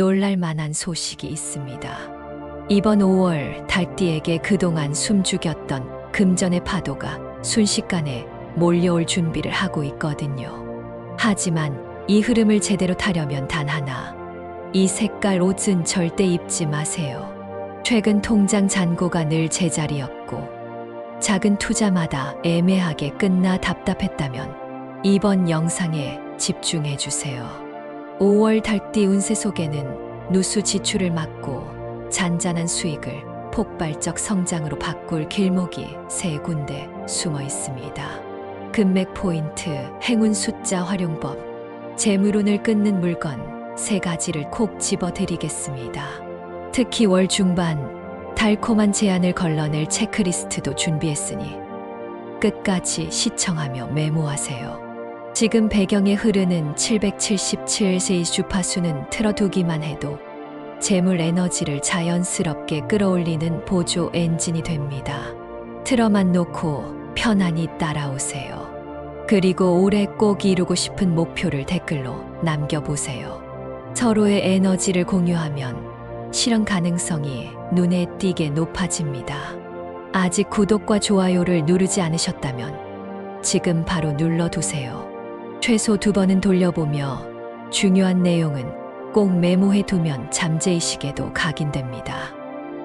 놀랄 만한 소식이 있습니다. 이번 5월 달띠에게 그동안 숨죽였던 금전의 파도가 순식간에 몰려올 준비를 하고 있거든요. 하지만 이 흐름을 제대로 타려면 단 하나, 이 색깔 옷은 절대 입지 마세요. 최근 통장 잔고가 늘 제자리였고 작은 투자마다 애매하게 끝나 답답했다면 이번 영상에 집중해 주세요. 5월 달띠 운세 속에는 누수 지출을 막고 잔잔한 수익을 폭발적 성장으로 바꿀 길목이 3군데 숨어 있습니다. 금맥 포인트, 행운 숫자 활용법, 재물운을 끊는 물건 3가지를 콕 집어드리겠습니다. 특히 월 중반 달콤한 제안을 걸러낼 체크리스트도 준비했으니 끝까지 시청하며 메모하세요. 지금 배경에 흐르는 777세의 주파수는 틀어두기만 해도 재물 에너지를 자연스럽게 끌어올리는 보조 엔진이 됩니다. 틀어만 놓고 편안히 따라오세요. 그리고 올해 꼭 이루고 싶은 목표를 댓글로 남겨보세요. 서로의 에너지를 공유하면 실현 가능성이 눈에 띄게 높아집니다. 아직 구독과 좋아요를 누르지 않으셨다면 지금 바로 눌러두세요. 최소 2번은 돌려보며 중요한 내용은 꼭 메모해 두면 잠재의식에도 각인됩니다.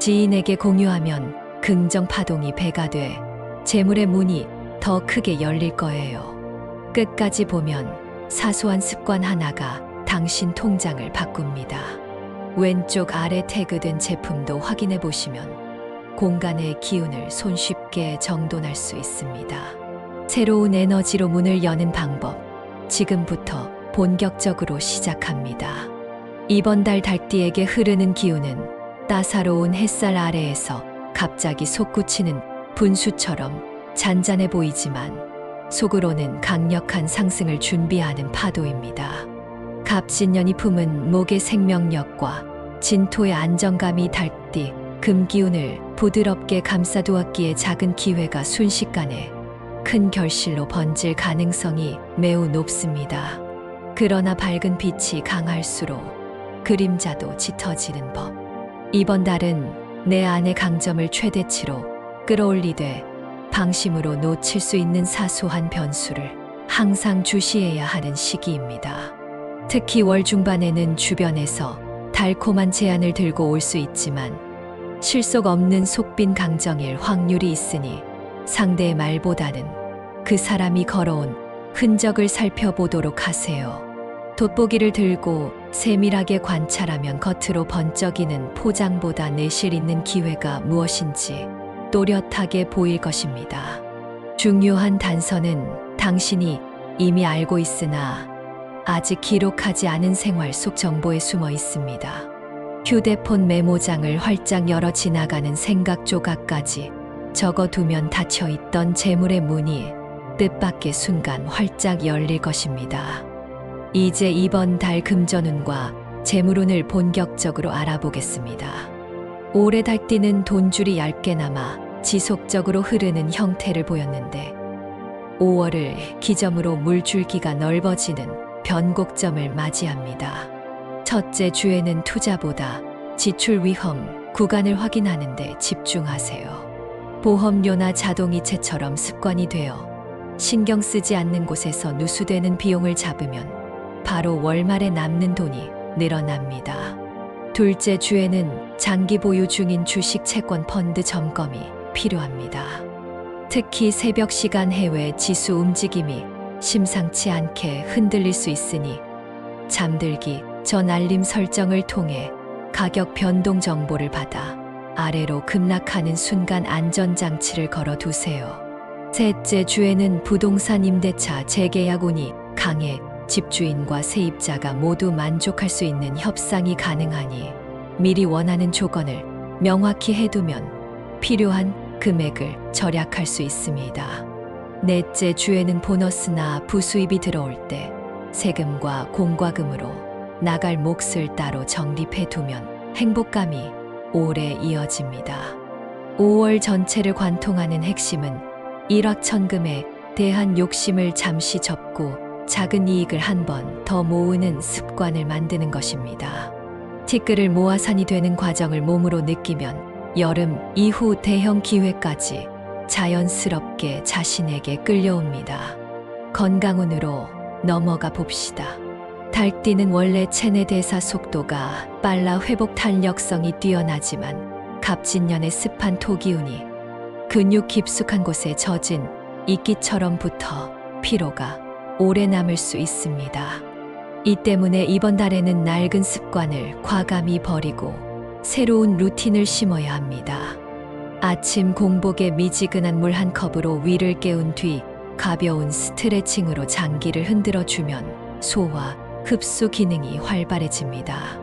지인에게 공유하면 긍정 파동이 배가 돼 재물의 문이 더 크게 열릴 거예요. 끝까지 보면 사소한 습관 하나가 당신 통장을 바꿉니다. 왼쪽 아래 태그된 제품도 확인해 보시면 공간의 기운을 손쉽게 정돈할 수 있습니다. 새로운 에너지로 문을 여는 방법, 지금부터 본격적으로 시작합니다. 이번 달 달띠에게 흐르는 기운은 따사로운 햇살 아래에서 갑자기 솟구치는 분수처럼 잔잔해 보이지만 속으로는 강력한 상승을 준비하는 파도입니다. 갑신년이 품은 목의 생명력과 진토의 안정감이 달띠 금기운을 부드럽게 감싸두었기에 작은 기회가 순식간에 큰 결실로 번질 가능성이 매우 높습니다. 그러나 밝은 빛이 강할수록 그림자도 짙어지는 법. 이번 달은 내 안의 강점을 최대치로 끌어올리되 방심으로 놓칠 수 있는 사소한 변수를 항상 주시해야 하는 시기입니다. 특히 월 중반에는 주변에서 달콤한 제안을 들고 올 수 있지만 실속 없는 속빈 강정일 확률이 있으니 상대의 말보다는 그 사람이 걸어온 흔적을 살펴보도록 하세요. 돋보기를 들고 세밀하게 관찰하면 겉으로 번쩍이는 포장보다 내실 있는 기회가 무엇인지 또렷하게 보일 것입니다. 중요한 단서는 당신이 이미 알고 있으나 아직 기록하지 않은 생활 속 정보에 숨어 있습니다. 휴대폰 메모장을 활짝 열어 지나가는 생각 조각까지 적어두면 닫혀있던 재물의 문이 뜻밖의 순간 활짝 열릴 것입니다. 이제 이번 달 금전운과 재물운을 본격적으로 알아보겠습니다. 올해 달띠는 돈줄이 얇게 남아 지속적으로 흐르는 형태를 보였는데 5월을 기점으로 물줄기가 넓어지는 변곡점을 맞이합니다. 첫째 주에는 투자보다 지출 위험 구간을 확인하는 데 집중하세요. 보험료나 자동이체처럼 습관이 되어 신경 쓰지 않는 곳에서 누수되는 비용을 잡으면 바로 월말에 남는 돈이 늘어납니다. 둘째 주에는 장기 보유 중인 주식 채권 펀드 점검이 필요합니다. 특히 새벽 시간 해외 지수 움직임이 심상치 않게 흔들릴 수 있으니 잠들기 전 알림 설정을 통해 가격 변동 정보를 받아 아래로 급락하는 순간 안전장치를 걸어두세요. 셋째 주에는 부동산 임대차 재계약운이 강해 집주인과 세입자가 모두 만족할 수 있는 협상이 가능하니 미리 원하는 조건을 명확히 해두면 필요한 금액을 절약할 수 있습니다. 넷째 주에는 보너스나 부수입이 들어올 때 세금과 공과금으로 나갈 몫을 따로 정립해두면 행복감이 오래 이어집니다. 5월 전체를 관통하는 핵심은 일확천금에 대한 욕심을 잠시 접고 작은 이익을 한 번 더 모으는 습관을 만드는 것입니다. 티끌을 모아 산이 되는 과정을 몸으로 느끼면 여름 이후 대형 기회까지 자연스럽게 자신에게 끌려옵니다. 건강운으로 넘어가 봅시다. 달띠는 원래 체내 대사 속도가 빨라 회복 탄력성이 뛰어나지만 갑진년의 습한 토기운이 근육 깊숙한 곳에 젖은 이끼처럼 붙어 피로가 오래 남을 수 있습니다. 이 때문에 이번 달에는 낡은 습관을 과감히 버리고 새로운 루틴을 심어야 합니다. 아침 공복에 미지근한 물 한 컵으로 위를 깨운 뒤 가벼운 스트레칭으로 장기를 흔들어 주면 소화, 흡수 기능이 활발해집니다.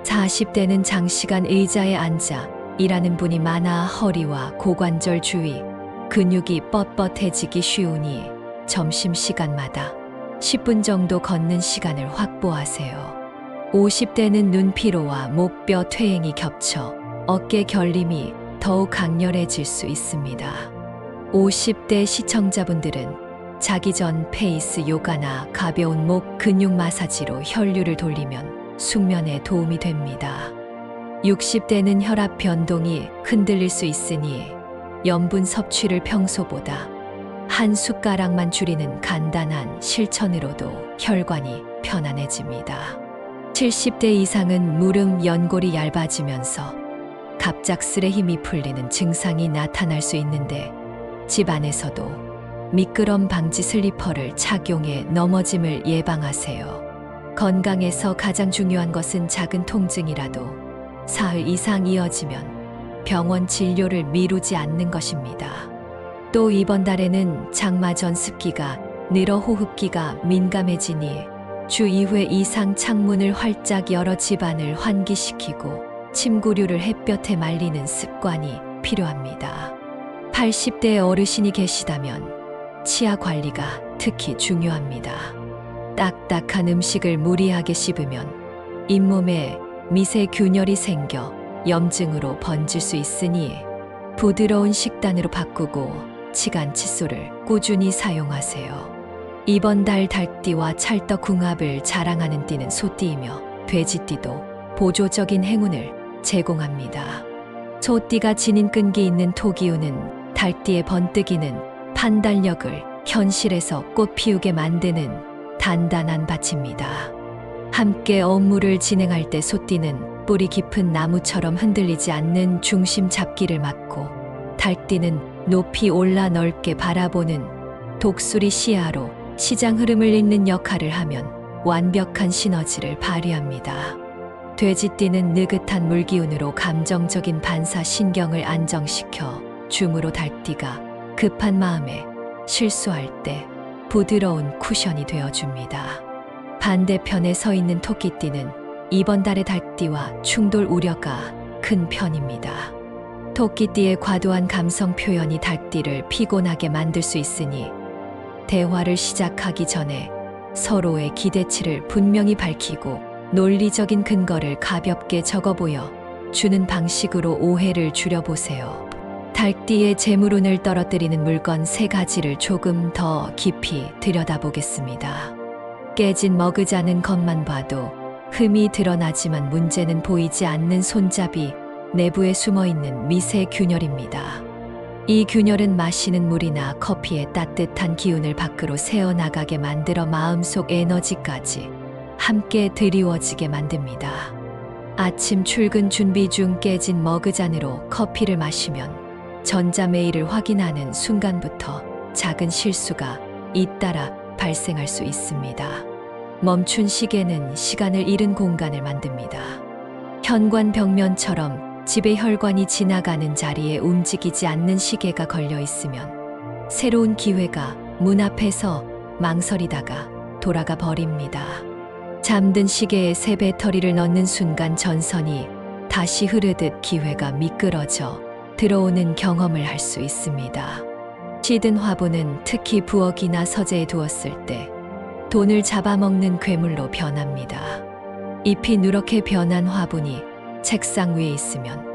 40대는 장시간 의자에 앉아 일하는 분이 많아 허리와 고관절 주위, 근육이 뻣뻣해지기 쉬우니 점심시간마다 10분 정도 걷는 시간을 확보하세요. 50대는 눈 피로와 목뼈 퇴행이 겹쳐 어깨 결림이 더욱 강렬해질 수 있습니다. 50대 시청자분들은 자기 전 페이스 요가나 가벼운 목 근육 마사지로 혈류를 돌리면 숙면에 도움이 됩니다. 60대는 혈압 변동이 흔들릴 수 있으니 염분 섭취를 평소보다 한 숟가락만 줄이는 간단한 실천으로도 혈관이 편안해집니다. 70대 이상은 무릎 연골이 얇아지면서 갑작스레 힘이 풀리는 증상이 나타날 수 있는데 집안에서도 미끄럼 방지 슬리퍼를 착용해 넘어짐을 예방하세요. 건강에서 가장 중요한 것은 작은 통증이라도 사흘 이상 이어지면 병원 진료를 미루지 않는 것입니다. 또 이번 달에는 장마 전 습기가 늘어 호흡기가 민감해지니 주 2회 이상 창문을 활짝 열어 집안을 환기시키고 침구류를 햇볕에 말리는 습관이 필요합니다. 80대 어르신이 계시다면 치아 관리가 특히 중요합니다. 딱딱한 음식을 무리하게 씹으면 잇몸에 미세균열이 생겨 염증으로 번질 수 있으니 부드러운 식단으로 바꾸고 치간 칫솔을 꾸준히 사용하세요. 이번 달 달띠와 찰떡궁합을 자랑하는 띠는 소띠이며 돼지띠도 보조적인 행운을 제공합니다. 소띠가 지닌 끈기 있는 토기운은 달띠의 번뜩이는 판단력을 현실에서 꽃 피우게 만드는 단단한 밭입니다. 함께 업무를 진행할 때 소띠는 뿌리 깊은 나무처럼 흔들리지 않는 중심 잡기를 맡고 달띠는 높이 올라 넓게 바라보는 독수리 시야로 시장 흐름을 잇는 역할을 하면 완벽한 시너지를 발휘합니다. 돼지띠는 느긋한 물기운으로 감정적인 반사 신경을 안정시켜 주므로 달띠가 급한 마음에 실수할 때 부드러운 쿠션이 되어줍니다. 반대편에 서 있는 토끼띠는 이번 달의 달띠와 충돌 우려가 큰 편입니다. 토끼띠의 과도한 감성 표현이 달띠를 피곤하게 만들 수 있으니 대화를 시작하기 전에 서로의 기대치를 분명히 밝히고 논리적인 근거를 가볍게 적어 보여 주는 방식으로 오해를 줄여보세요. 달띠의 재물운을 떨어뜨리는 물건 3가지를 조금 더 깊이 들여다보겠습니다. 깨진 머그자는 겉만 봐도 흠이 드러나지만 문제는 보이지 않는 손잡이 내부에 숨어있는 미세균열입니다. 이 균열은 마시는 물이나 커피의 따뜻한 기운을 밖으로 새어나가게 만들어 마음속 에너지까지 함께 드리워지게 만듭니다. 아침 출근 준비 중 깨진 머그잔으로 커피를 마시면 전자메일을 확인하는 순간부터 작은 실수가 잇따라 발생할 수 있습니다. 멈춘 시계는 시간을 잃은 공간을 만듭니다. 현관 벽면처럼 집의 혈관이 지나가는 자리에 움직이지 않는 시계가 걸려 있으면 새로운 기회가 문 앞에서 망설이다가 돌아가 버립니다. 잠든 시계에 새 배터리를 넣는 순간 전선이 다시 흐르듯 기회가 미끄러져 들어오는 경험을 할 수 있습니다. 시든 화분은 특히 부엌이나 서재에 두었을 때 돈을 잡아먹는 괴물로 변합니다. 잎이 누렇게 변한 화분이 책상 위에 있으면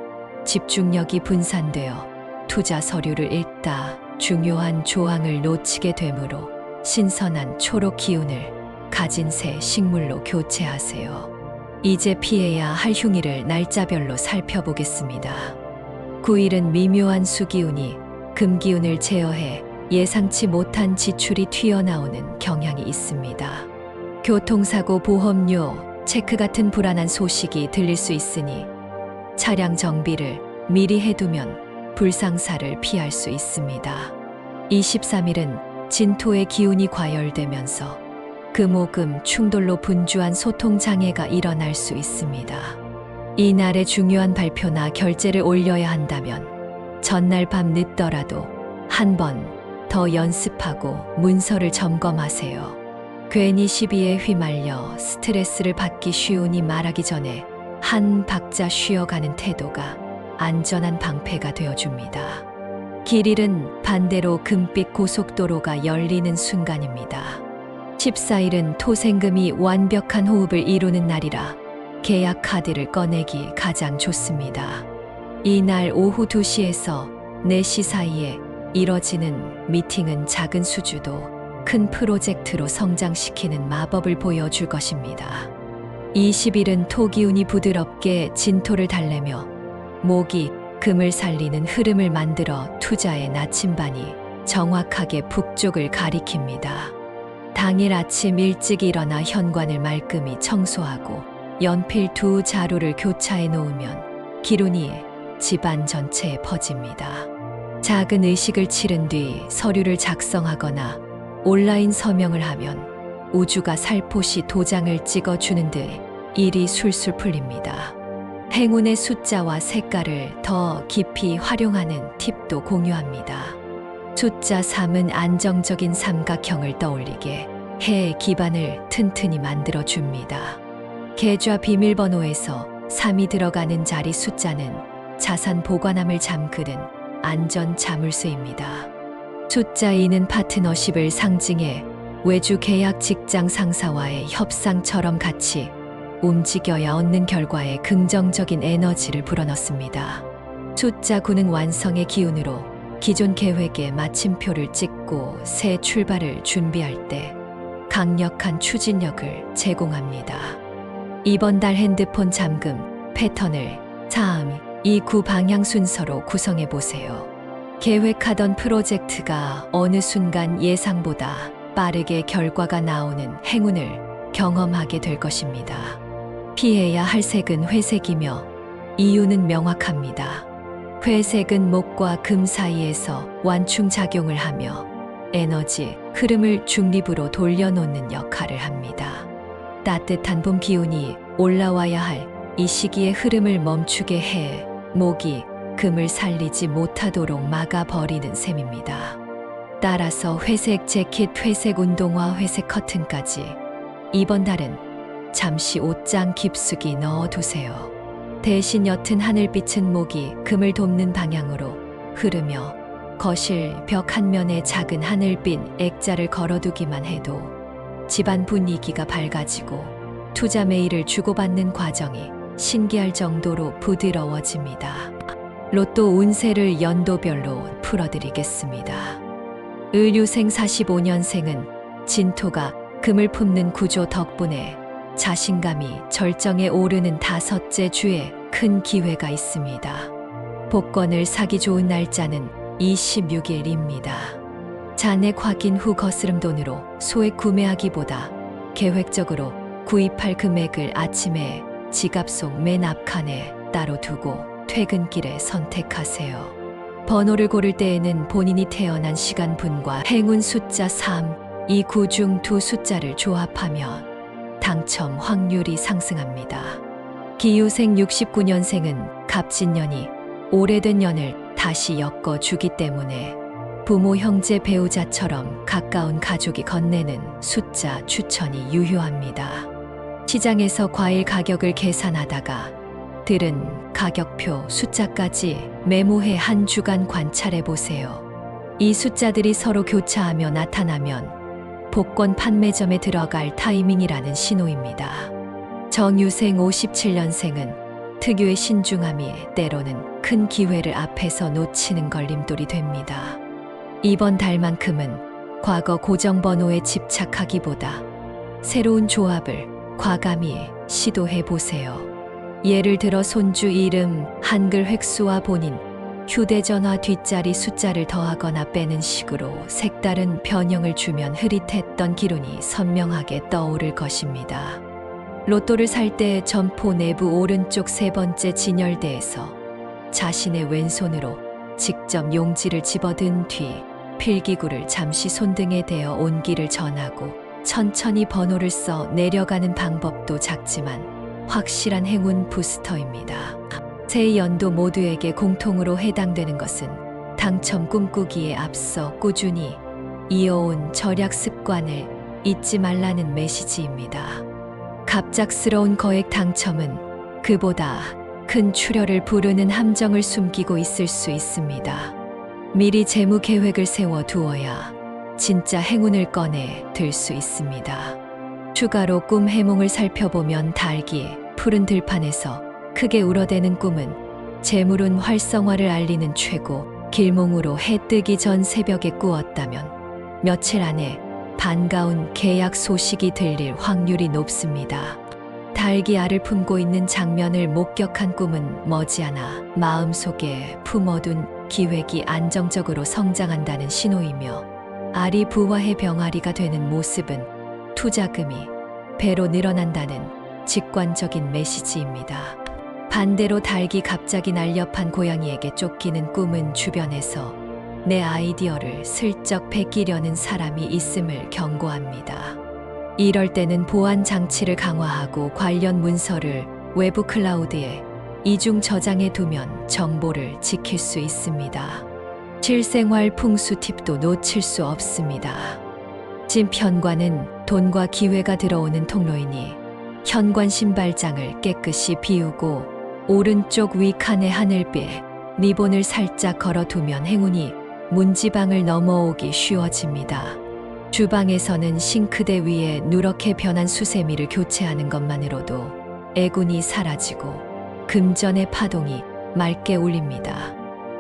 집중력이 분산되어 투자 서류를 읽다 중요한 조항을 놓치게 되므로 신선한 초록 기운을 가진 새 식물로 교체하세요. 이제 피해야 할 흉일을 날짜별로 살펴보겠습니다. 9일은 미묘한 수기운이 금기운을 제어해 예상치 못한 지출이 튀어나오는 경향이 있습니다. 교통사고, 보험료 체크 같은 불안한 소식이 들릴 수 있으니 차량 정비를 미리 해두면 불상사를 피할 수 있습니다. 23일은 진토의 기운이 과열되면서 금오금 충돌로 분주한 소통 장애가 일어날 수 있습니다. 이날의 중요한 발표나 결제를 올려야 한다면 전날 밤 늦더라도 한 번 더 연습하고 문서를 점검하세요. 괜히 시비에 휘말려 스트레스를 받기 쉬우니 말하기 전에 한 박자 쉬어가는 태도가 안전한 방패가 되어줍니다. 길일은 반대로 금빛 고속도로가 열리는 순간입니다. 14일은 토생금이 완벽한 호흡을 이루는 날이라 계약 카드를 꺼내기 가장 좋습니다. 이날 오후 2시에서 4시 사이에 이뤄지는 미팅은 작은 수주도 큰 프로젝트로 성장시키는 마법을 보여줄 것입니다. 20일은 토기운이 부드럽게 진토를 달래며 목이 금을 살리는 흐름을 만들어 투자의 나침반이 정확하게 북쪽을 가리킵니다. 당일 아침 일찍 일어나 현관을 말끔히 청소하고 연필 2자루를 교차해 놓으면 기운이 집안 전체에 퍼집니다. 작은 의식을 치른 뒤 서류를 작성하거나 온라인 서명을 하면 우주가 살포시 도장을 찍어주는 듯 일이 술술 풀립니다. 행운의 숫자와 색깔을 더 깊이 활용하는 팁도 공유합니다. 숫자 3은 안정적인 삼각형을 떠올리게 해 기반을 튼튼히 만들어줍니다. 계좌 비밀번호에서 3이 들어가는 자리 숫자는 자산 보관함을 잠그는 안전 자물쇠입니다. 숫자 2는 파트너십을 상징해 외주 계약, 직장 상사와의 협상처럼 같이 움직여야 얻는 결과에 긍정적인 에너지를 불어넣습니다. 숫자 9는 완성의 기운으로 기존 계획에 마침표를 찍고 새 출발을 준비할 때 강력한 추진력을 제공합니다. 이번 달 핸드폰 잠금 패턴을 3, 2, 9 방향 순서로 구성해 보세요. 계획하던 프로젝트가 어느 순간 예상보다 빠르게 결과가 나오는 행운을 경험하게 될 것입니다. 피해야 할 색은 회색이며 이유는 명확합니다. 회색은 목과 금 사이에서 완충 작용을 하며 에너지 흐름을 중립으로 돌려놓는 역할을 합니다. 따뜻한 봄 기운이 올라와야 할 이 시기의 흐름을 멈추게 해 목이 금을 살리지 못하도록 막아버리는 셈입니다. 따라서 회색 재킷, 회색 운동화, 회색 커튼까지 이번 달은 잠시 옷장 깊숙이 넣어두세요. 대신 옅은 하늘빛은 목이 금을 돕는 방향으로 흐르며 거실 벽 한 면에 작은 하늘빛 액자를 걸어두기만 해도 집안 분위기가 밝아지고 투자 메일을 주고받는 과정이 신기할 정도로 부드러워집니다. 로또 운세를 연도별로 풀어드리겠습니다. 을유생 45년생은 진토가 금을 품는 구조 덕분에 자신감이 절정에 오르는 다섯째 주에 큰 기회가 있습니다. 복권을 사기 좋은 날짜는 26일입니다. 잔액 확인 후 거스름 돈으로 소액 구매하기보다 계획적으로 구입할 금액을 아침에 지갑 속 맨 앞칸에 따로 두고 퇴근길에 선택하세요. 번호를 고를 때에는 본인이 태어난 시간분과 행운 숫자 3, 2, 9 중 두 숫자를 조합하면 당첨 확률이 상승합니다. 기유생 69년생은 갑진년이 오래된 년을 다시 엮어주기 때문에 부모, 형제, 배우자처럼 가까운 가족이 건네는 숫자 추천이 유효합니다. 시장에서 과일 가격을 계산하다가 들은 가격표 숫자까지 메모해 한 주간 관찰해 보세요. 이 숫자들이 서로 교차하며 나타나면 복권 판매점에 들어갈 타이밍이라는 신호입니다. 정유생 57년생은 특유의 신중함이 때로는 큰 기회를 앞에서 놓치는 걸림돌이 됩니다. 이번 달만큼은 과거 고정번호에 집착하기보다 새로운 조합을 과감히 시도해 보세요. 예를 들어 손주 이름, 한글 획수와 본인, 휴대전화 뒷자리 숫자를 더하거나 빼는 식으로 색다른 변형을 주면 흐릿했던 기론이 선명하게 떠오를 것입니다. 로또를 살 때 점포 내부 오른쪽 세 번째 진열대에서 자신의 왼손으로 직접 용지를 집어든 뒤 필기구를 잠시 손등에 대어 온기를 전하고 천천히 번호를 써 내려가는 방법도 작지만 확실한 행운 부스터입니다. 세 연도 모두에게 공통으로 해당되는 것은 당첨 꿈꾸기에 앞서 꾸준히 이어온 절약 습관을 잊지 말라는 메시지입니다. 갑작스러운 거액 당첨은 그보다 큰 출혈을 부르는 함정을 숨기고 있을 수 있습니다. 미리 재무 계획을 세워 두어야 진짜 행운을 꺼내 들 수 있습니다. 추가로 꿈 해몽을 살펴보면 달기, 푸른 들판에서 크게 울어대는 꿈은 재물운 활성화를 알리는 최고 길몽으로 해 뜨기 전 새벽에 꾸었다면 며칠 안에 반가운 계약 소식이 들릴 확률이 높습니다. 달기 알을 품고 있는 장면을 목격한 꿈은 머지않아 마음속에 품어둔 기획이 안정적으로 성장한다는 신호이며, 알이 부화해 병아리가 되는 모습은 투자금이 배로 늘어난다는 직관적인 메시지입니다. 반대로 닭이 갑자기 날렵한 고양이에게 쫓기는 꿈은 주변에서 내 아이디어를 슬쩍 베끼려는 사람이 있음을 경고합니다. 이럴 때는 보안 장치를 강화하고 관련 문서를 외부 클라우드에 이중 저장해 두면 정보를 지킬 수 있습니다. 실생활 풍수 팁도 놓칠 수 없습니다. 찐편관은 돈과 기회가 들어오는 통로이니 현관 신발장을 깨끗이 비우고 오른쪽 위칸에 하늘빛 리본을 살짝 걸어두면 행운이 문지방을 넘어오기 쉬워집니다. 주방에서는 싱크대 위에 누렇게 변한 수세미를 교체하는 것만으로도 애군이 사라지고 금전의 파동이 맑게 울립니다.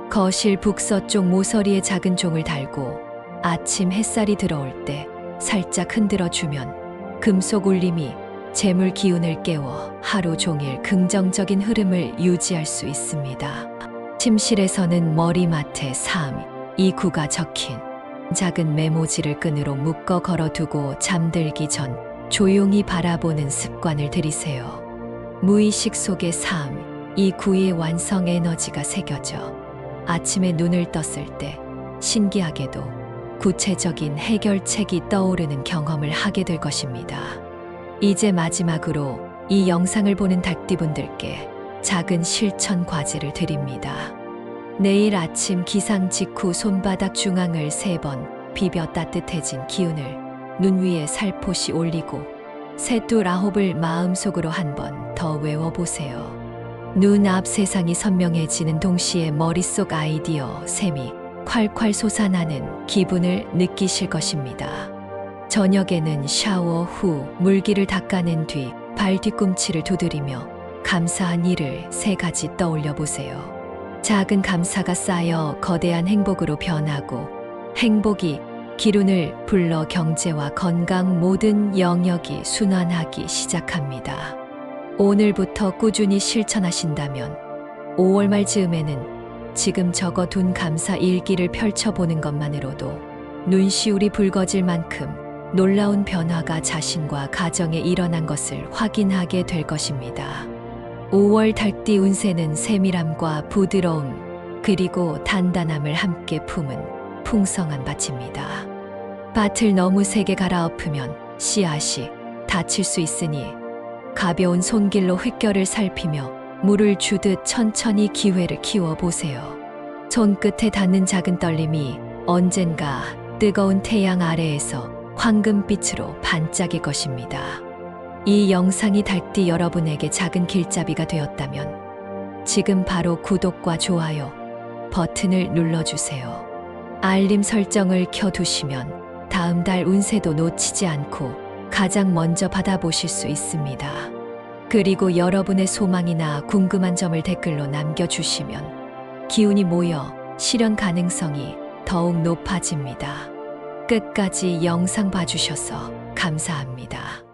거실 북서쪽 모서리에 작은 종을 달고 아침 햇살이 들어올 때 살짝 흔들어주면 금속 울림이 재물 기운을 깨워 하루 종일 긍정적인 흐름을 유지할 수 있습니다. 침실에서는 머리맡에 329가 적힌 작은 메모지를 끈으로 묶어 걸어두고 잠들기 전 조용히 바라보는 습관을 들이세요. 무의식 속에 329의 완성 에너지가 새겨져 아침에 눈을 떴을 때 신기하게도 구체적인 해결책이 떠오르는 경험을 하게 될 것입니다. 이제 마지막으로 이 영상을 보는 닭띠분들께 작은 실천 과제를 드립니다. 내일 아침 기상 직후 손바닥 중앙을 3번 비벼 따뜻해진 기운을 눈 위에 살포시 올리고 셋둘 아홉을 마음속으로 한 번 더 외워보세요. 눈앞 세상이 선명해지는 동시에 머릿속 아이디어 샘이 콸콸 솟아나는 기분을 느끼실 것입니다. 저녁에는 샤워 후 물기를 닦아낸 뒤 발 뒤꿈치를 두드리며 감사한 일을 3가지 떠올려 보세요. 작은 감사가 쌓여 거대한 행복으로 변하고 행복이 기운을 불러 경제와 건강 모든 영역이 순환하기 시작합니다. 오늘부터 꾸준히 실천하신다면 5월 말 즈음에는 지금 적어둔 감사 일기를 펼쳐보는 것만으로도 눈시울이 붉어질 만큼 놀라운 변화가 자신과 가정에 일어난 것을 확인하게 될 것입니다. 5월 닭띠 운세는 세밀함과 부드러움 그리고 단단함을 함께 품은 풍성한 밭입니다. 밭을 너무 세게 갈아엎으면 씨앗이 다칠 수 있으니 가벼운 손길로 흙결을 살피며 물을 주듯 천천히 기회를 키워보세요. 손끝에 닿는 작은 떨림이 언젠가 뜨거운 태양 아래에서 황금빛으로 반짝일 것입니다. 이 영상이 닭띠 여러분에게 작은 길잡이가 되었다면 지금 바로 구독과 좋아요 버튼을 눌러주세요. 알림 설정을 켜두시면 다음 달 운세도 놓치지 않고 가장 먼저 받아보실 수 있습니다. 그리고 여러분의 소망이나 궁금한 점을 댓글로 남겨주시면 기운이 모여 실현 가능성이 더욱 높아집니다. 끝까지 영상 봐주셔서 감사합니다.